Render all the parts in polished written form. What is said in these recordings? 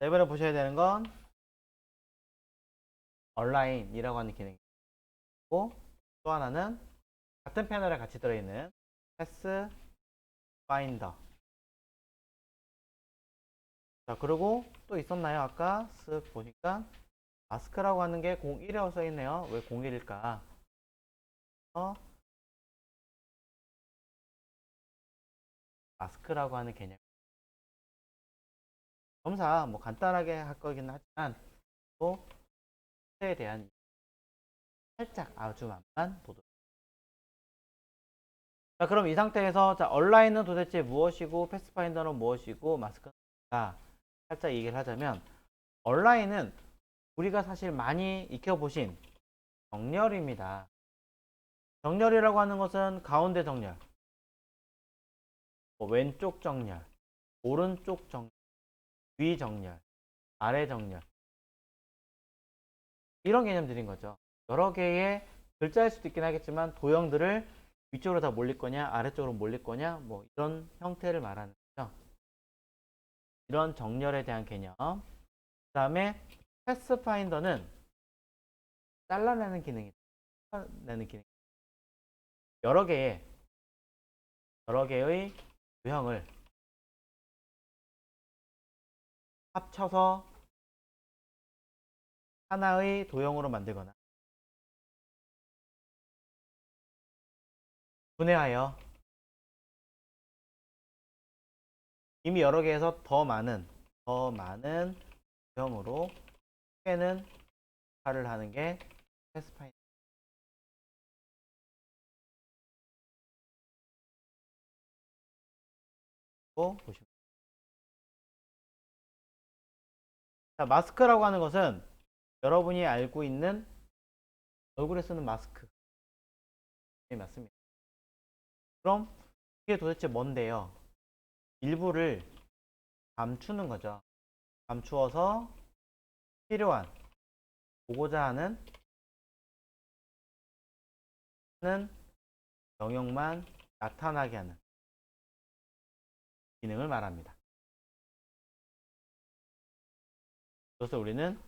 자, 이번에 보셔야 되는 건 얼라인이라고 하는 기능이고, 또 하나는 같은 패널에 같이 들어있는 패스 파인더. 자, 그리고 또 있었나요? 아까 쓱 보니까 마스크라고 하는 게 01이라고 써있네요. 왜 01일까? 마스크라고 하는 개념. 검사 뭐 간단하게 할 거긴 하지만 또 에 대한 살짝 아주 만만 보도록. 자, 그럼 이 상태에서 자, 얼라인은 도대체 무엇이고 패스파인더는 무엇이고 마스크는 뭔가 살짝 얘기를 하자면, 얼라인은 우리가 사실 많이 익혀보신 정렬입니다. 정렬이라고 하는 것은 가운데 정렬, 뭐 왼쪽 정렬, 오른쪽 정렬, 위 정렬, 아래 정렬, 이런 개념들인 거죠. 여러 개의 글자일 수도 있긴 하겠지만 도형들을 위쪽으로 다 몰릴 거냐 아래쪽으로 몰릴 거냐 뭐 이런 형태를 말하는 거죠. 이런 정렬에 대한 개념. 그 다음에 패스파인더는 잘라내는 기능이다. 잘라내는 기능. 여러 개의 도형을 합쳐서 하나의 도형으로 만들거나 분해하여 이미 여러 개에서 더 많은 도형으로 쪼개는 역할을 하는 게 패스파인더. 보시면. 자, 마스크라고 하는 것은 여러분이 알고 있는 얼굴에 쓰는 마스크. 네, 맞습니다. 그럼 이게 도대체 뭔데요? 일부를 감추는 거죠. 감추어서 필요한, 보고자 하는 영역만 나타나게 하는 기능을 말합니다. 그것을 우리는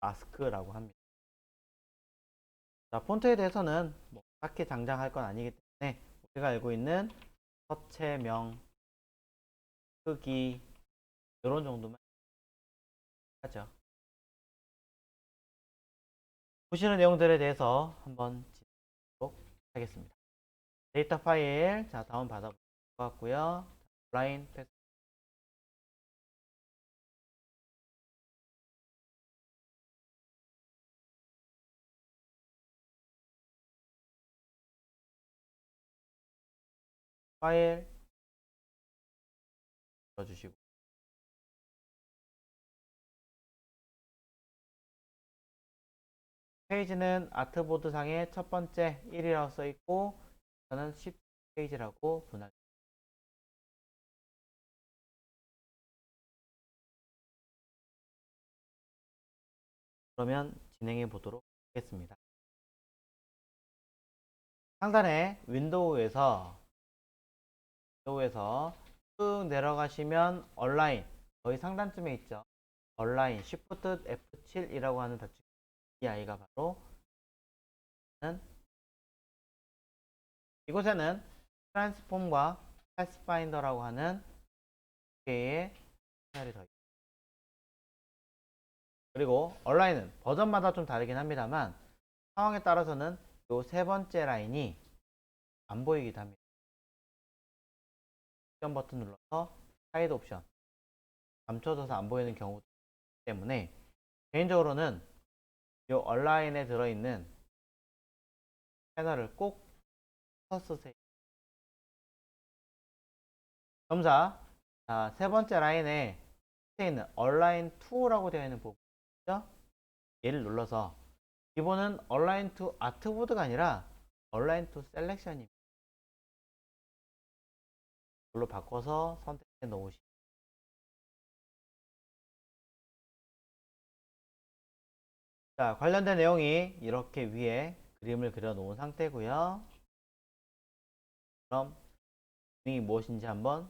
마스크라고 합니다. 자, 폰트에 대해서는 뭐 딱히 장장할 건 아니기 때문에 우리가 알고 있는 서체명, 크기 이런 정도만 하죠. 보시는 내용들에 대해서 한번 진행하도록 하겠습니다. 데이터 파일, 자, 다운 받아볼 것 같고요. 라인 패스 파일 넣어주시고, 페이지는 아트보드 상에 첫 번째 1이라고 써 있고 저는 10페이지라고 분할. 그러면 진행해 보도록 하겠습니다. 상단에 윈도우에서 쭉 내려가시면 얼라인, 거의 상단쯤에 있죠. 얼라인 Shift F7이라고 하는 닫힘. 이 아이가 바로 이곳에는 트랜스폼과 패스파인더라고 하는 두 개의 패널이 더 있습니다. 그리고 얼라인은 버전마다 좀 다르긴 합니다만 상황에 따라서는 이 세 번째 라인이 안 보이기도 합니다. 옵션 버튼 눌러서 하이드 옵션 감춰져서 안 보이는 경우도 있기 때문에 개인적으로는 이 얼라인에 들어있는 패널을 꼭 쓰세요. 검사. 자, 세 번째 라인에 있는 얼라인 2라고 되어 있는 부분 있죠? 얘를 눌러서 기본은 얼라인 to 아트보드가 아니라 얼라인 to 셀렉션입니다. 이걸로 바꿔서 선택해 놓으시면. 자, 관련된 내용이 이렇게 위에 그림을 그려 놓은 상태고요. 그럼 기능이 무엇인지 한번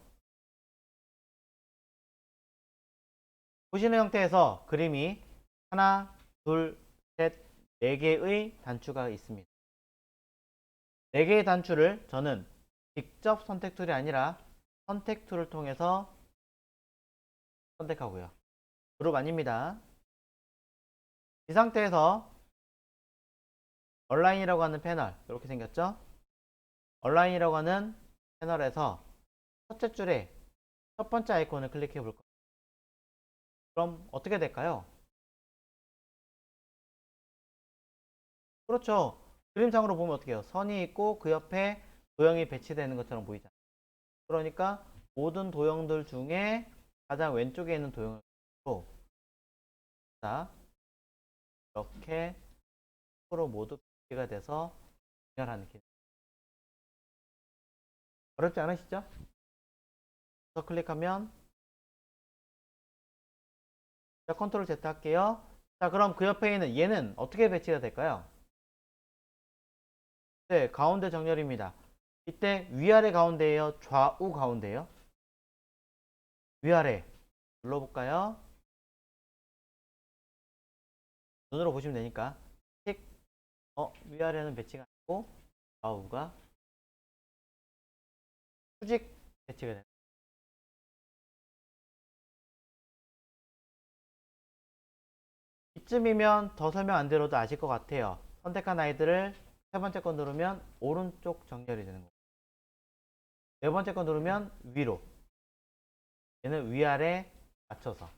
보시는 형태에서 그림이 하나, 둘, 셋, 네 개의 단추가 있습니다. 네 개의 단추를 저는 직접 선택 툴이 아니라 선택 툴을 통해서 선택하고요. 그룹 아닙니다. 이 상태에서 얼라인이라고 하는 패널, 이렇게 생겼죠? 얼라인이라고 하는 패널에서 첫째 줄에 첫 번째 아이콘을 클릭해 볼 거예요. 그럼 어떻게 될까요? 그렇죠. 그림상으로 보면 어떻게 해요? 선이 있고 그 옆에 도형이 배치되는 것처럼 보이잖아요. 그러니까 모든 도형들 중에 가장 왼쪽에 있는 도형을 고 이렇게 서로 모두 배치가 돼서 분열하는 기능. 어렵지 않으시죠? 그래서 클릭하면 자, 컨트롤 Z 할게요. 자, 그럼 그 옆에 있는 얘는 어떻게 배치가 될까요? 네, 가운데 정렬입니다. 이때 위아래 가운데예요? 좌우 가운데예요? 위아래 눌러볼까요? 눈으로 보시면 되니까 틱. 위아래는 배치가 아니고 좌우가 수직 배치가 됩니다. 이쯤이면 더 설명 안 드려도 아실 것 같아요. 선택한 아이들을 세 번째 거 누르면 오른쪽 정렬이 되는 거예요. 네 번째 거 누르면 위로. 얘는 위아래 맞춰서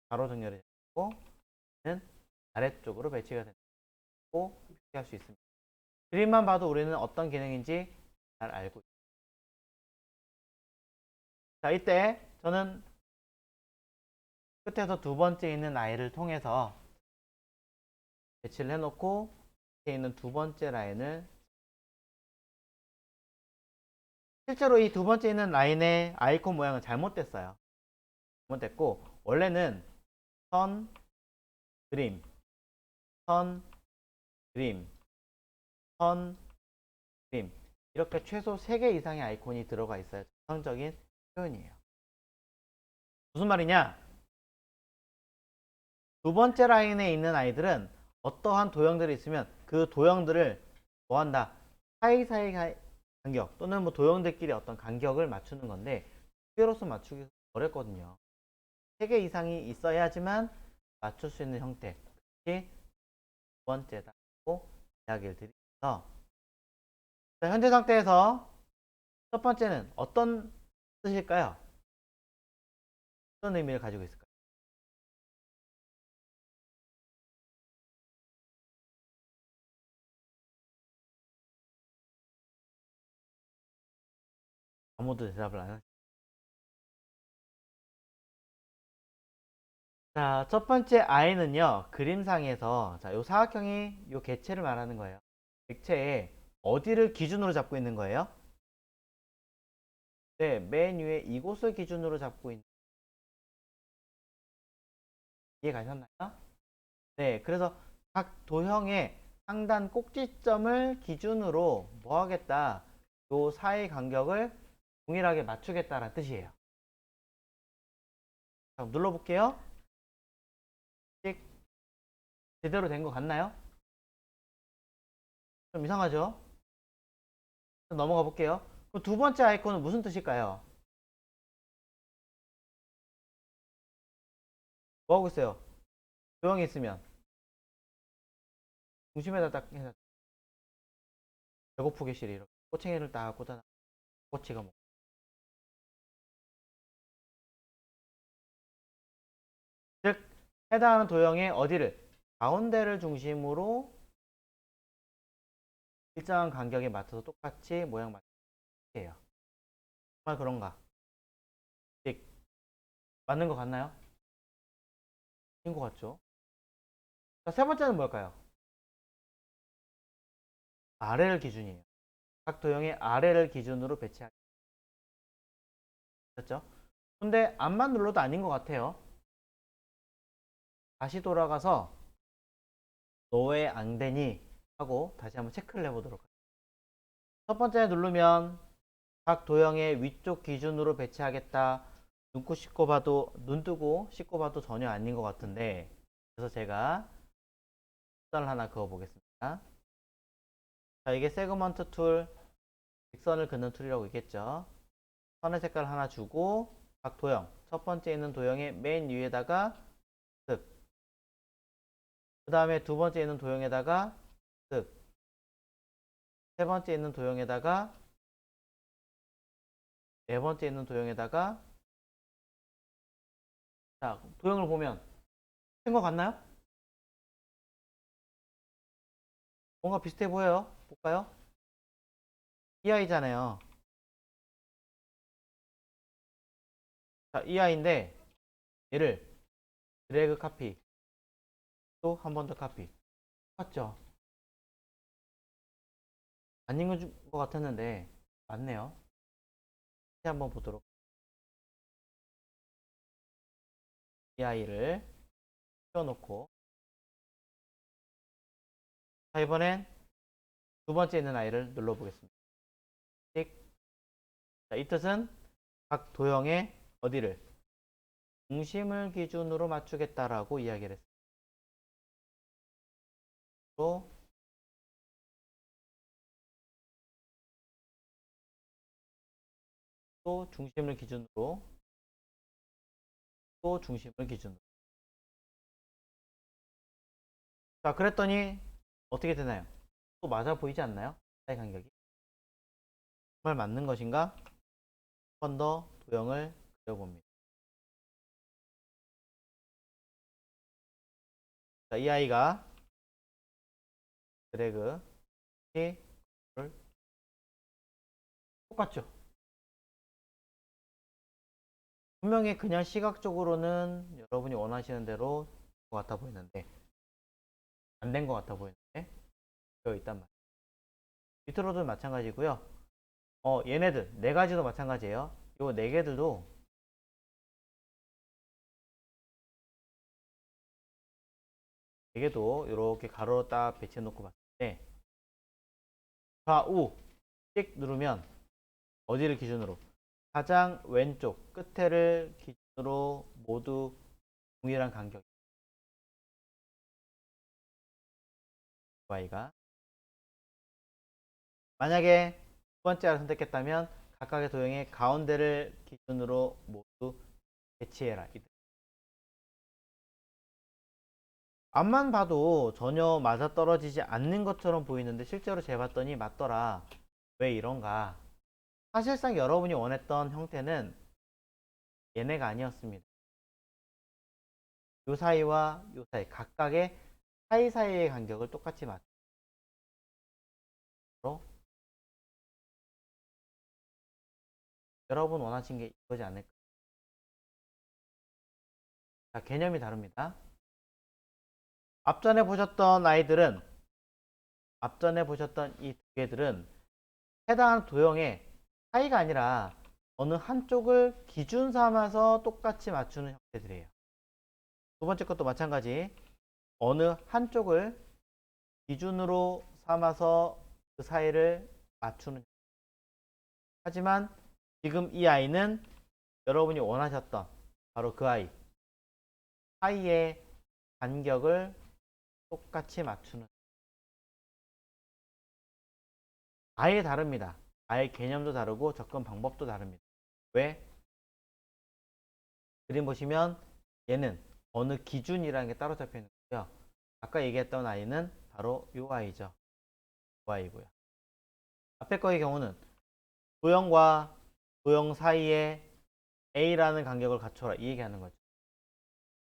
가로 정렬이 되고 얘는 아래쪽으로 배치가 되고 표시할 수 있습니다. 그림만 봐도 우리는 어떤 기능인지 잘 알고 있습니다. 자, 이때 저는 끝에서 두 번째 있는 아이를 통해서 배치를 해놓고 밑에 있는 두 번째 라인을 실제로 이 두 번째 있는 라인의 아이콘 모양은 잘못됐어요. 잘못됐고 원래는 선, 그림, 선, 그림, 선, 그림 이렇게 최소 3개 이상의 아이콘이 들어가 있어야 정상적인 표현이에요. 무슨 말이냐? 두 번째 라인에 있는 아이들은 어떠한 도형들이 있으면 그 도형들을 뭐한다? 사이사이 간격 또는 뭐 도형들끼리 어떤 간격을 맞추는 건데 수로서 맞추기 어렵거든요. 3개 이상이 있어야지만 맞출 수 있는 형태. 특히 두 번째다고 이야기를 드리면서 자, 현재 상태에서 첫 번째는 어떤 뜻일까요? 어떤 의미를 가지고 있을까요? 아무도 대답을 안 하죠. 자, 첫 번째 I는요, 그림상에서, 자, 요 사각형이 요 객체를 말하는 거예요. 객체에 어디를 기준으로 잡고 있는 거예요? 네, 맨 위에 이곳을 기준으로 잡고 있는, 이해 가셨나요? 네, 그래서 각 도형의 상단 꼭지점을 기준으로 뭐 하겠다? 요 사이 간격을 동일하게 맞추겠다는 뜻이에요. 자, 눌러볼게요. 찍. 제대로 된 것 같나요? 좀 이상하죠? 넘어가 볼게요. 그럼 두 번째 아이콘은 무슨 뜻일까요? 뭐 하고 있어요? 조용히 있으면 중심에다 딱 해서 배고프게 시리 이렇게 꼬챙이를 딱 꽂아 꼬치가 뭐 즉 해당하는 도형의 어디를 가운데를 중심으로 일정한 간격에 맞춰서 똑같이 모양 맞추게요. 정말 그런가? 네, 맞는 것 같나요? 아닌 것 같죠? 자, 세 번째는 뭘까요? 아래를 기준이에요. 각 도형의 아래를 기준으로 배치하기. 됐죠? 근데 앞만 눌러도 아닌 것 같아요. 다시 돌아가서 너의 앙대니 하고 다시 한번 체크를 해보도록 할게요. 첫 번째 누르면 각 도형의 위쪽 기준으로 배치하겠다. 눈 뜨고 씻고 봐도 전혀 아닌 것 같은데, 그래서 제가 직선을 하나 그어 보겠습니다. 자, 이게 세그먼트 툴, 직선을 긋는 툴이라고 있겠죠. 선의 색깔 하나 주고 각 도형, 첫 번째 있는 도형의 맨 위에다가 슥, 그 다음에 두 번째 있는 도형에다가 슥, 세 번째 있는 도형에다가, 네 번째 있는 도형에다가. 자, 도형을 보면 된 것 같나요? 뭔가 비슷해 보여요. 볼까요? 이 아이잖아요. 자, 이 아이인데 얘를 드래그 카피, 또 한 번 더 카피. 맞죠? 안 읽은 것 같았는데 맞네요. 다시 한번 보도록. 이 아이를 띄워놓고, 자, 이번엔 두 번째 있는 아이를 눌러보겠습니다. 띡. 자, 이 뜻은 각 도형의 어디를 중심을 기준으로 맞추겠다라고 이야기를 했습니다. 또 중심을 기준으로, 또 중심을 기준으로. 자, 그랬더니 어떻게 되나요? 또 맞아 보이지 않나요? 사이 간격이 정말 맞는 것인가? 한 번 더 도형을 그려봅니다. 자, 이 아이가 드래그 를 똑같죠? 분명히 그냥 시각적으로는 여러분이 원하시는 대로 것 같아 보이는데, 안 된 것 같아 보이는데 되어 있단 말이에요. 밑으로도 마찬가지고요. 얘네들 네 가지도 마찬가지예요. 요 네 개들도 이렇게 가로로 딱 배치해 놓고 봤을 때 좌우 찍 누르면 어디를 기준으로? 가장 왼쪽 끝에를 기준으로 모두 동일한 간격. y가 만약에 두 번째를 선택했다면 각각의 도형의 가운데를 기준으로 모두 배치해라. 앞만 봐도 전혀 맞아떨어지지 않는 것처럼 보이는데 실제로 재봤더니 맞더라. 왜 이런가? 사실상 여러분이 원했던 형태는 얘네가 아니었습니다. 요 사이와 요 사이 각각의 사이사이의 간격을 똑같이 맞춰 여러분 원하신 게 이거지 않을까? 자, 개념이 다릅니다. 앞전에 보셨던 이 두 개들은 해당하는 도형의 사이가 아니라 어느 한쪽을 기준 삼아서 똑같이 맞추는 형태들이에요. 두 번째 것도 마찬가지. 어느 한쪽을 기준으로 삼아서 그 사이를 맞추는. 하지만 지금 이 아이는 여러분이 원하셨던 바로 그 아이 사이의 간격을 똑같이 맞추는. 아예 다릅니다. 아예 개념도 다르고 접근 방법도 다릅니다. 왜? 그림 보시면 얘는 어느 기준이라는 게 따로 잡혀 있는 거고요. 아까 얘기했던 아이는 바로 이 아이죠. 이 아이고요. 앞에 거의 경우는 도형과 도형 사이에 A라는 간격을 갖춰라 이 얘기하는 거죠.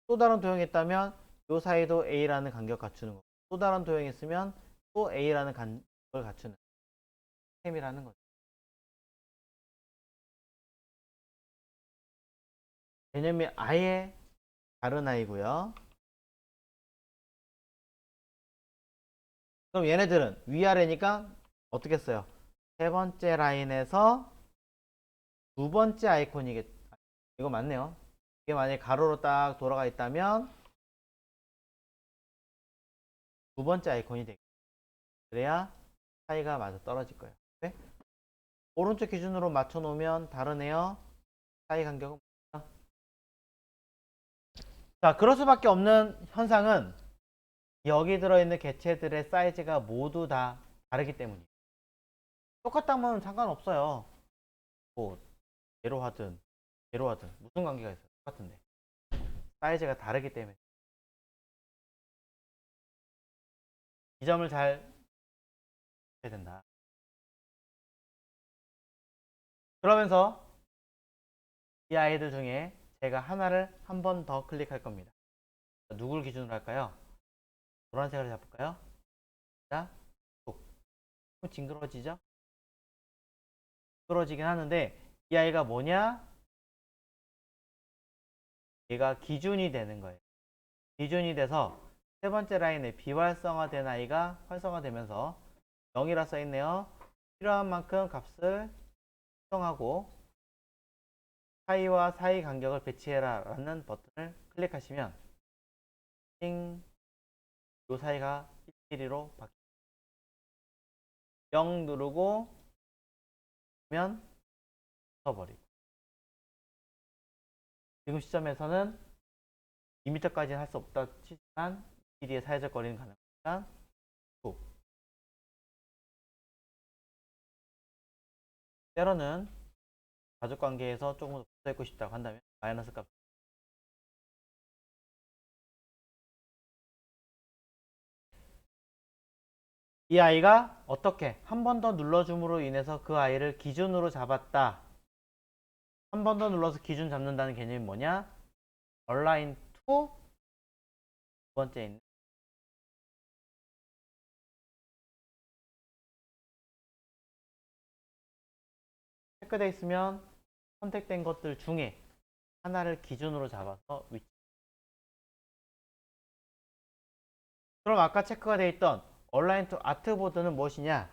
또 다른 도형이 있다면 이 사이도 A라는 간격 갖추는 거고, 또 다른 도형이 있으면 또 A라는 간격을 갖추는 셈이라는 거죠. 개념이 아예 다른 아이고요. 그럼 얘네들은 위아래니까 어떻게 써요? 세 번째 라인에서 두 번째 아이콘이겠. 이거 맞네요. 이게 만약에 가로로 딱 돌아가 있다면 두 번째 아이콘이 되겠죠. 그래야 사이가 맞아 떨어질 거예요. 네? 오른쪽 기준으로 맞춰 놓으면 다르네요. 사이 간격은 자, 그럴 수밖에 없는 현상은 여기 들어있는 개체들의 사이즈가 모두 다 다르기 때문이에요. 똑같다면 상관없어요. 뭐 얘로 하든 얘로 하든 무슨 관계가 있어요. 똑같은데 사이즈가 다르기 때문에 이 점을 잘 해야 된다. 그러면서 이 아이들 중에 제가 하나를 한 번 더 클릭할 겁니다. 누굴 기준으로 할까요? 노란색을 잡을까요? 자, 툭. 징그러지죠? 징그러지긴 하는데 이 아이가 뭐냐? 얘가 기준이 되는 거예요. 기준이 돼서 세 번째 라인에 비활성화된 아이가 활성화되면서 0이라 써있네요. 필요한 만큼 값을 수정하고 사이와 사이 간격을 배치해라 라는 버튼을 클릭하시면 띵, 요 사이가 1,1로 바뀝니다. 0 누르고 면 붙어버리고 지금 시점에서는 2m까지는 할 수 없다 치지만 길이의 사회적 거리는 가능하니까 툭. 때로는 가족관계에서 조금 더 붙어있고 싶다고 한다면 마이너스 값. 이 아이가 어떻게 한 번 더 눌러줌으로 인해서 그 아이를 기준으로 잡았다. 한 번 더 눌러서 기준 잡는다는 개념이 뭐냐? 얼라인 투 두 번째 있는 체크되어 있으면 선택된 것들 중에 하나를 기준으로 잡아서 위치. 그럼 아까 체크가 되어 있던 얼라인 투 아트보드는 무엇이냐?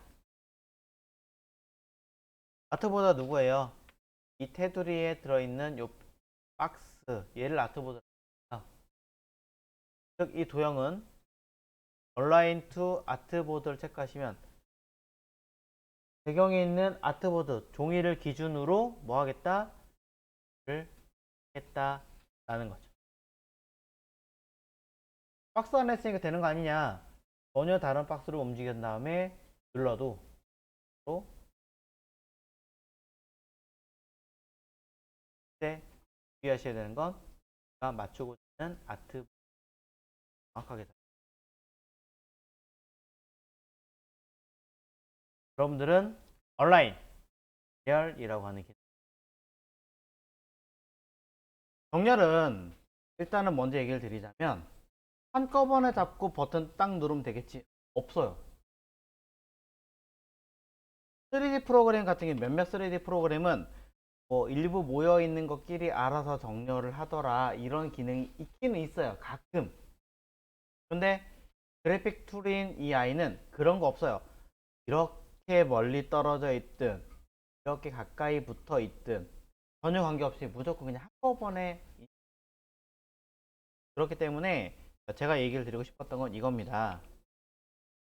아트보드가 누구예요? 이 테두리에 들어있는 요 박스 얘를 아트보드. 즉 이 도형은 얼라인 투 아트보드를 체크하시면 배경에 있는 아트보드 종이를 기준으로 뭐 하겠다? 를 했다라는 거죠. 박스 안에 했으니까 되는 거 아니냐? 전혀 다른 박스로 움직인 다음에 눌러도 또 그때 주의하셔야 되는 건 제가 맞추고 있는 아트 정확하게. 여러분들은 온라인 정렬이라고 하는 기능. 정렬은 일단은 먼저 얘기를 드리자면 한꺼번에 잡고 버튼 딱 누르면 되겠지? 없어요. 3D 프로그램 같은 경우 몇몇 3D 프로그램은 뭐 일부 모여 있는 것끼리 알아서 정렬을 하더라 이런 기능이 있기는 있어요. 가끔. 근데 그래픽 툴인 이 아이는 그런 거 없어요. 이렇게 멀리 떨어져 있든 이렇게 가까이 붙어 있든 전혀 관계없이 무조건 그냥 한꺼번에. 그렇기 때문에 제가 얘기를 드리고 싶었던 건 이겁니다.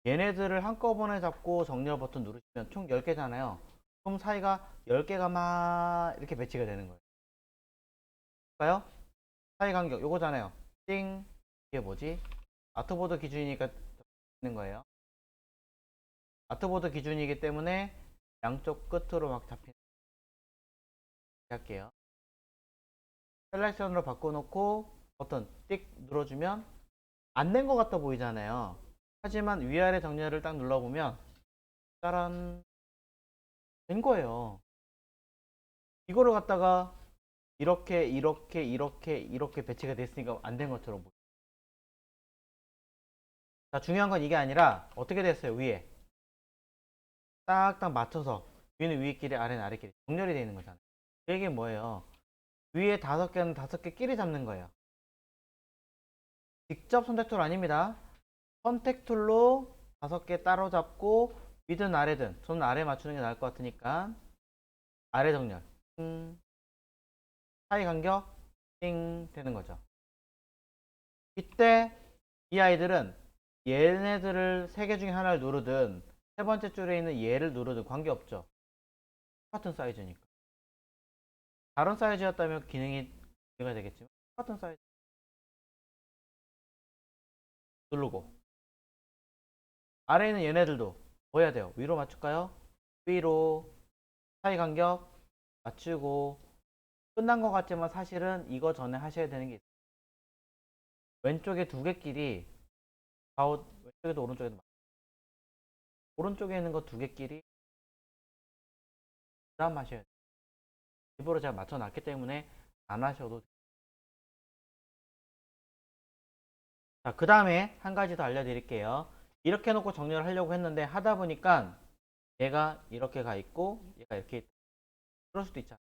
얘네들을 한꺼번에 잡고 정렬 버튼 누르시면 총 10개잖아요. 그럼 사이가 10개가 막 이렇게 배치가 되는 거예요. 볼까요? 사이 간격 요거잖아요. 띵. 이게 뭐지? 아트보드 기준이니까 있는 거예요. 아트보드 기준이기 때문에 양쪽 끝으로 막 잡히는 할게요. 셀렉션으로 바꿔놓고 버튼 띡 눌러주면 안 된 것 같아 보이잖아요. 하지만 위아래 정렬을 딱 눌러보면 짜란 된 거예요. 이거를 갖다가 이렇게 배치가 됐으니까 안 된 것처럼 보여요. 자, 중요한 건 이게 아니라 어떻게 됐어요? 위에 딱딱 맞춰서 위는 위끼리 아래는 아래끼리 정렬이 되어 있는 거잖아요. 이게 뭐예요? 위에 5개는 5개 끼리 잡는 거예요. 직접 선택 툴 아닙니다. 선택 툴로 5개 따로 잡고 위든 아래든 저는 아래 맞추는 게 나을 것 같으니까 아래 정렬 사이 간격 띵 되는 거죠. 이때 이 아이들은 얘네들을 3개 중에 하나를 누르든 세 번째 줄에 있는 얘를 누르든 관계없죠. 똑같은 사이즈니까. 다른 사이즈였다면 기능이 되겠지만 똑같은 사이즈. 누르고, 아래에 있는 얘네들도 뭐 해야 돼요? 위로 맞출까요? 위로, 사이 간격 맞추고. 끝난 것 같지만 사실은 이거 전에 하셔야 되는 게 있어요. 왼쪽에 두 개끼리 왼쪽에도 오른쪽에도 오른쪽에 있는 거 두 개끼리 그다음 하셔야 돼요. 일부러 제가 맞춰놨기 때문에 안 하셔도 돼요. 자, 그 다음에 한 가지 더 알려드릴게요. 이렇게 해놓고 정렬을 하려고 했는데 하다 보니까 얘가 이렇게 가 있고 얘가 이렇게 그럴 수도 있잖아.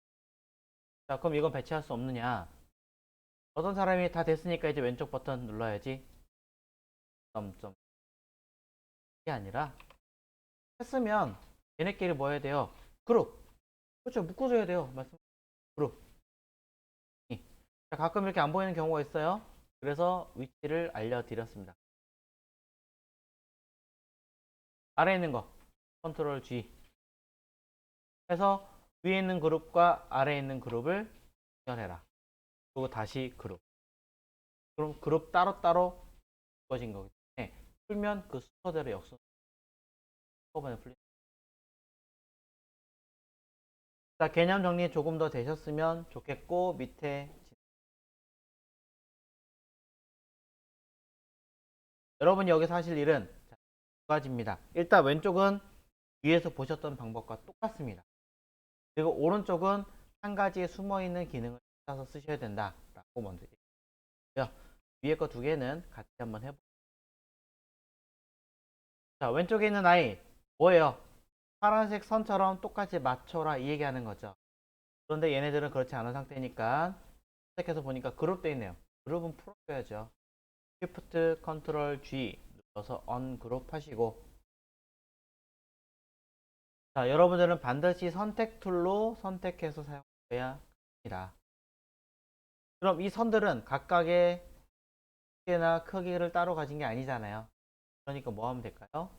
자, 그럼 이건 배치할 수 없느냐? 어떤 사람이 다 됐으니까 이제 왼쪽 버튼 눌러야지. 점점. 이게 아니라 했으면 얘네끼리 뭐 해야 돼요? 그룹. 그렇죠. 묶어줘야 돼요. 말씀. 그룹. 자, 가끔 이렇게 안 보이는 경우가 있어요. 그래서 위치를 알려드렸습니다. 아래에 있는 거 컨트롤 G 해서 위에 있는 그룹과 아래에 있는 그룹을 연해라. 그리고 다시 그룹. 그럼 그룹 따로따로 묶어진 거기 때문에 풀면 그 순서대로 역순 한꺼번에 풀립니다. 자, 개념 정리 조금 더 되셨으면 좋겠고 밑에 여러분이 여기서 하실 일은 두 가지입니다. 일단 왼쪽은 위에서 보셨던 방법과 똑같습니다. 그리고 오른쪽은 한 가지에 숨어있는 기능을 찾아서 쓰셔야 된다라고 먼저 얘기해요. 위에 거 두 개는 같이 한번 해볼게요. 자, 왼쪽에 있는 아이 뭐예요? 파란색 선처럼 똑같이 맞춰라 이 얘기하는 거죠. 그런데 얘네들은 그렇지 않은 상태니까 선택해서 보니까 그룹 되어 있네요. 그룹은 풀어줘야죠. Shift Ctrl G 눌러서 언그룹 하시고, 자, 여러분들은 반드시 선택 툴로 선택해서 사용해야 합니다. 그럼 이 선들은 각각의 두께나 크기를 따로 가진 게 아니잖아요. 그러니까 뭐 하면 될까요?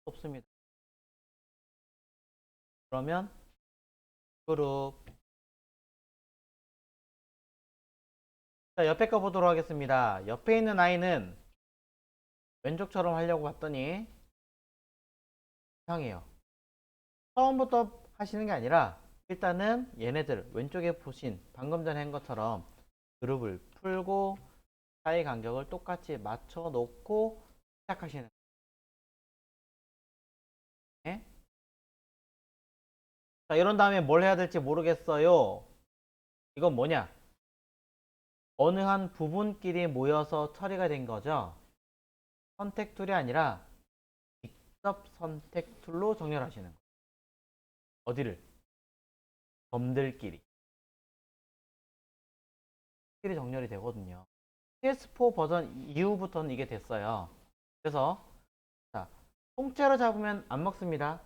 없습니다. 그러면 그룹. 자, 옆에 거 보도록 하겠습니다. 옆에 있는 아이는 왼쪽처럼 하려고 봤더니 이상해요. 처음부터 하시는 게 아니라 일단은 얘네들 왼쪽에 보신 방금 전에 한 것처럼 그룹을 풀고 사이 간격을 똑같이 맞춰 놓고 시작하시는 거예요. 자, 이런 다음에 뭘 해야 될지 모르겠어요. 이건 뭐냐? 어느 한 부분끼리 모여서 처리가 된 거죠. 선택 툴이 아니라 직접 선택 툴로 정렬하시는 거예요. 어디를? 점들끼리. 끼리 정렬이 되거든요. PS4 버전 이후부터는 이게 됐어요. 그래서 자, 통째로 잡으면 안 먹습니다.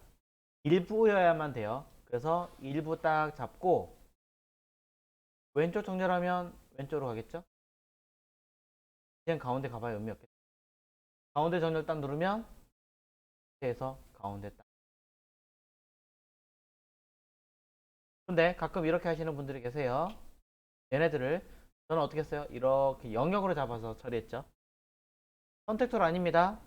일부여야만 돼요. 그래서 일부 딱 잡고 왼쪽 정렬하면 왼쪽으로 가겠죠? 그냥 가운데 가봐야 의미 없겠죠? 가운데 정렬 딱 누르면 밑에서 가운데 딱. 근데 가끔 이렇게 하시는 분들이 계세요. 얘네들을 저는 어떻게 했어요? 이렇게 영역으로 잡아서 처리했죠. 선택 툴 아닙니다.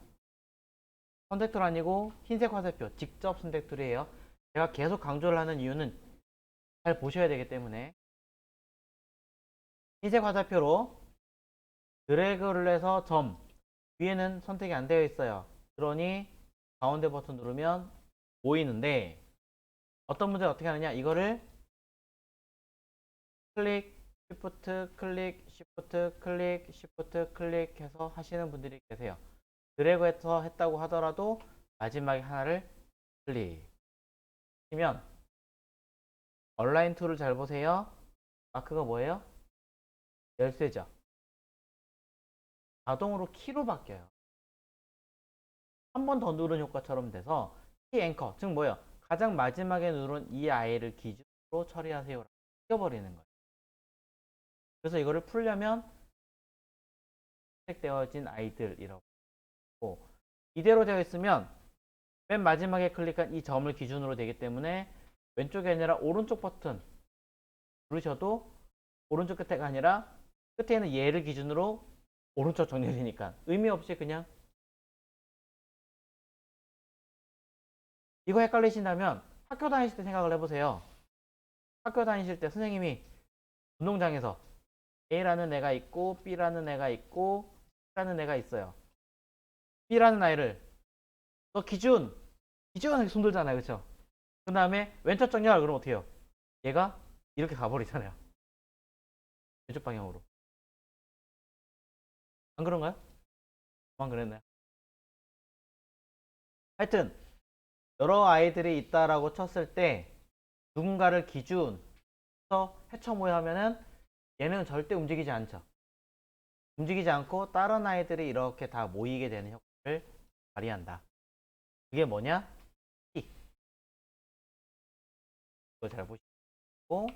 선택 툴 아니고 흰색 화살표 직접 선택 툴이에요. 제가 계속 강조를 하는 이유는 잘 보셔야 되기 때문에 흰색 화살표로 드래그를 해서 점 위에는 선택이 안 되어 있어요. 그러니 가운데 버튼 누르면 보이는데 어떤 분들은 어떻게 하느냐, 이거를 클릭 시프트 클릭 시프트 클릭 시프트 클릭 해서 하시는 분들이 계세요. 드래그해서 했다고 하더라도 마지막에 하나를 클릭 하시면 얼라인 툴을 잘 보세요. 마크가 뭐예요? 열쇠죠. 자동으로 키로 바뀌어요. 한 번 더 누른 효과처럼 돼서 키 앵커, 즉 뭐예요? 가장 마지막에 누른 이 아이를 기준으로 처리하세요 라고 띄워버리는 거예요. 그래서 이거를 풀려면 선택되어진 아이들이라고 하고, 이대로 되어 있으면 맨 마지막에 클릭한 이 점을 기준으로 되기 때문에 왼쪽이 아니라 오른쪽 버튼 누르셔도 오른쪽 끝에가 아니라 끝에는 얘를 기준으로 오른쪽 정렬이니까 의미 없이 그냥 이거 헷갈리신다면 학교 다니실 때 생각을 해보세요. 학교 다니실 때 선생님이 운동장에서 A라는 애가 있고 B라는 애가 있고 C라는 애가 있어요. B라는 아이를 너 기준 이렇게 손 들잖아요. 그쵸? 그 다음에 왼쪽 정렬 그러면 어떻게 해요? 얘가 이렇게 가버리잖아요. 왼쪽 방향으로. 안 그런가요? 저만 그랬나요? 하여튼 여러 아이들이 있다라고 쳤을 때 누군가를 기준해서 해쳐 모여 하면은 얘는 절대 움직이지 않죠. 움직이지 않고 다른 아이들이 이렇게 다 모이게 되는 효과를 발휘한다. 그게 뭐냐? T. 이거 잘 보시고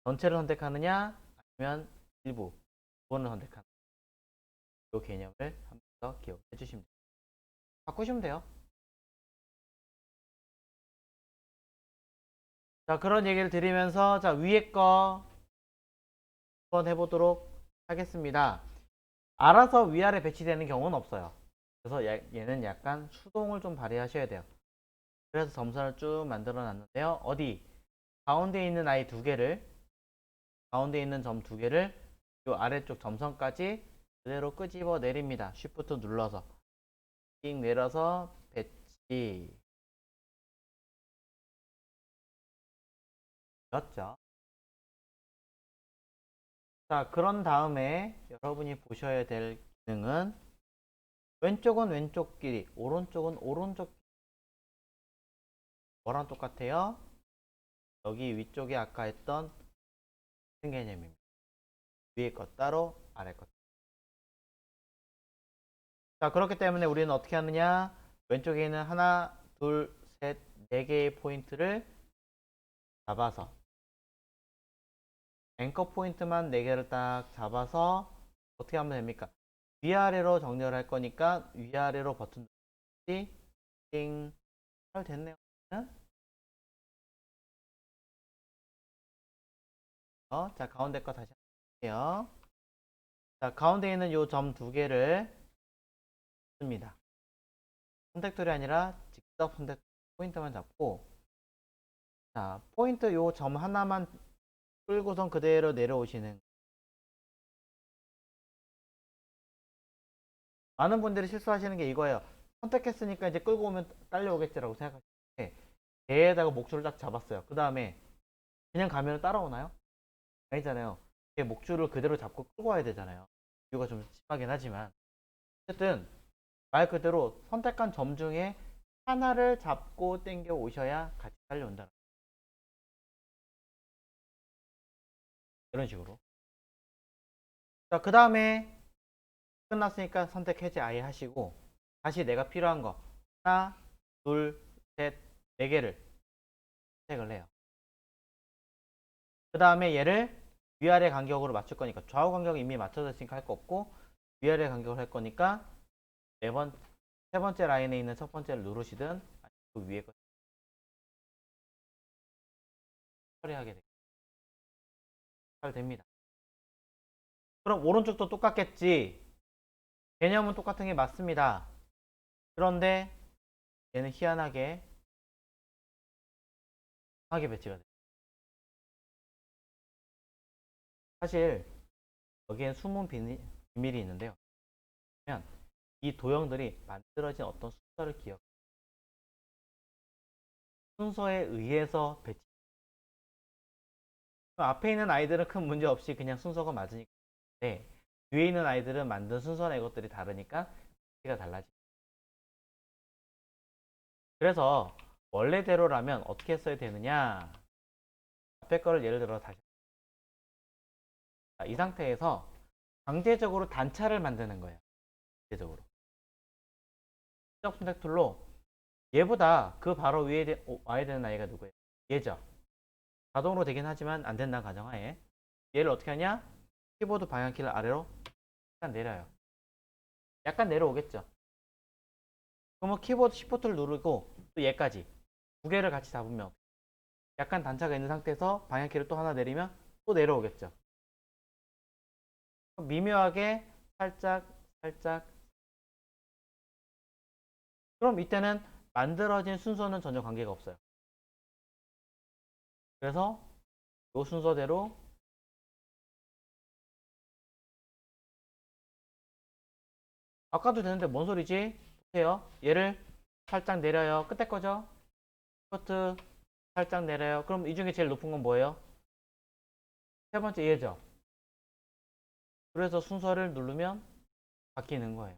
전체를 선택하느냐 아니면 일부 부분을 선택하느냐 이 개념을 한 번 더 기억해 주시면 돼요. 바꾸시면 돼요. 자, 그런 얘기를 드리면서 자, 위에 거 한번 해보도록 하겠습니다. 알아서 위아래 배치되는 경우는 없어요. 그래서 얘는 약간 수동을 좀 발휘하셔야 돼요. 그래서 점선을 쭉 만들어 놨는데요. 어디? 가운데 있는 아이 두 개를, 가운데 있는 점 두 개를 이 아래쪽 점선까지 그대로 끄집어 내립니다. 쉬프트 눌러서 띵 내려서 배치 였죠. 자, 그런 다음에 여러분이 보셔야 될 기능은 왼쪽은 왼쪽끼리, 오른쪽은 오른쪽 뭐랑 똑같아요? 여기 위쪽에 아까 했던 같은 개념입니다. 위에 것 따로, 아래 것. 자, 그렇기 때문에 우리는 어떻게 하느냐? 왼쪽에 있는 하나, 둘, 셋, 네 개의 포인트를 잡아서 앵커 포인트만 네 개를 딱 잡아서 어떻게 하면 됩니까? 위아래로 정렬할 거니까 위아래로 버튼 누르시 띵. 잘 됐네요. 자, 가운데 거 다시 할게요. 자, 가운데 있는 요 점 두 개를 씁니다. 선택 툴이 아니라 직접 선택 포인트만 잡고 자, 포인트 요 점 하나만 끌고선 그대로 내려오시는 많은 분들이 실수하시는 게 이거예요. 선택했으니까 이제 끌고 오면 딸려오겠지라고 생각하시는데 배에다가 목줄을 딱 잡았어요. 그 다음에 그냥 가면 따라오나요? 아니잖아요. 목줄을 그대로 잡고 끌고 와야 되잖아요. 이유가 좀 심하긴 하지만 어쨌든 말 그대로 선택한 점 중에 하나를 잡고 당겨 오셔야 같이 달려온다. 이런 식으로. 자, 그 다음에 끝났으니까 선택 해제 아예 하시고 다시 내가 필요한 거 하나, 둘, 셋, 네 개를 선택을 해요. 그 다음에 얘를 위아래 간격으로 맞출 거니까 좌우 간격이 이미 맞춰져 있으니까 할 거 없고 위아래 간격을 할 거니까 세 번째 라인에 있는 첫 번째를 누르시든 아니면 그 위에 거 처리하게 잘 됩니다. 그럼 오른쪽도 똑같겠지. 개념은 똑같은 게 맞습니다. 그런데 얘는 희한하게 하게 배치가 돼요. 사실 여기엔 숨은 비밀이 있는데요. 그러면 이 도형들이 만들어진 어떤 순서를 기억. 순서에 의해서 배치. 앞에 있는 아이들은 큰 문제 없이 그냥 순서가 맞으니까. 네. 뒤에 있는 아이들은 만든 순서나 이것들이 다르니까 배치가 달라지. 그래서 원래대로라면 어떻게 써야 되느냐? 앞에 거를 예를 들어 다시. 이 상태에서 강제적으로 단차를 만드는 거예요. 강제적으로. 시적 선택 툴로 얘보다 그 바로 위에 와야 되는 아이가 누구예요? 얘죠. 자동으로 되긴 하지만 안 된다는 가정하에 얘를 어떻게 하냐? 키보드 방향키를 아래로 약간 내려요. 약간 내려오겠죠. 그러면 키보드 시프트를 누르고 또 얘까지 두 개를 같이 잡으면 약간 단차가 있는 상태에서 방향키를 또 하나 내리면 또 내려오겠죠. 미묘하게 살짝, 살짝. 그럼 이때는 만들어진 순서는 전혀 관계가 없어요. 그래서 이 순서대로 아까도 되는데 뭔 소리지? 보세요. 얘를 살짝 내려요. 끝에 거죠? 스쿼트 살짝 내려요. 그럼 이 중에 제일 높은 건 뭐예요? 세 번째 얘죠. 그래서 순서를 누르면 바뀌는 거예요.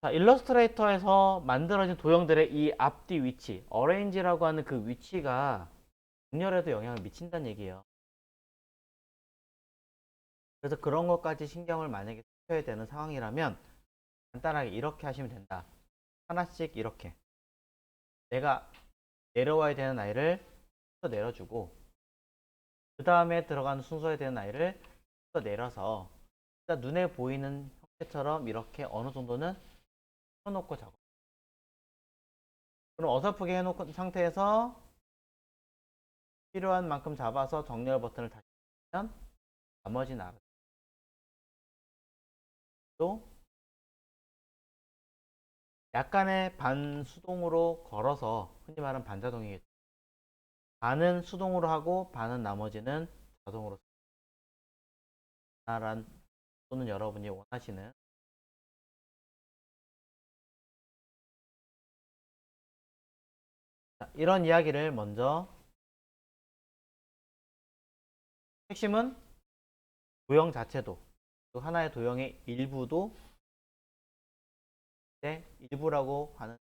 자, 일러스트레이터에서 만들어진 도형들의 이 앞뒤 위치, 어레인지라고 하는 그 위치가 정렬에도 영향을 미친다는 얘기예요. 그래서 그런 것까지 신경을 만약에 써야 되는 상황이라면 간단하게 이렇게 하시면 된다. 하나씩 이렇게. 내가 내려와야 되는 아이를 내려주고 그 다음에 들어가는 순서에 되는 아이를 내려서 눈에 보이는 형태처럼 이렇게 어느 정도는 펴놓고 작업. 그럼 어설프게 해놓은 상태에서 필요한 만큼 잡아서 정렬 버튼을 다시 누르면 나머지는 알아서 또 약간의 반수동으로 걸어서 흔히 말하는 반자동이겠죠. 반은 수동으로 하고 반은 나머지는 자동으로 란 또는 여러분이 원하시는 이런 이야기를 먼저 핵심은 도형 자체도 또 하나의 도형의 일부도 일부라고 하는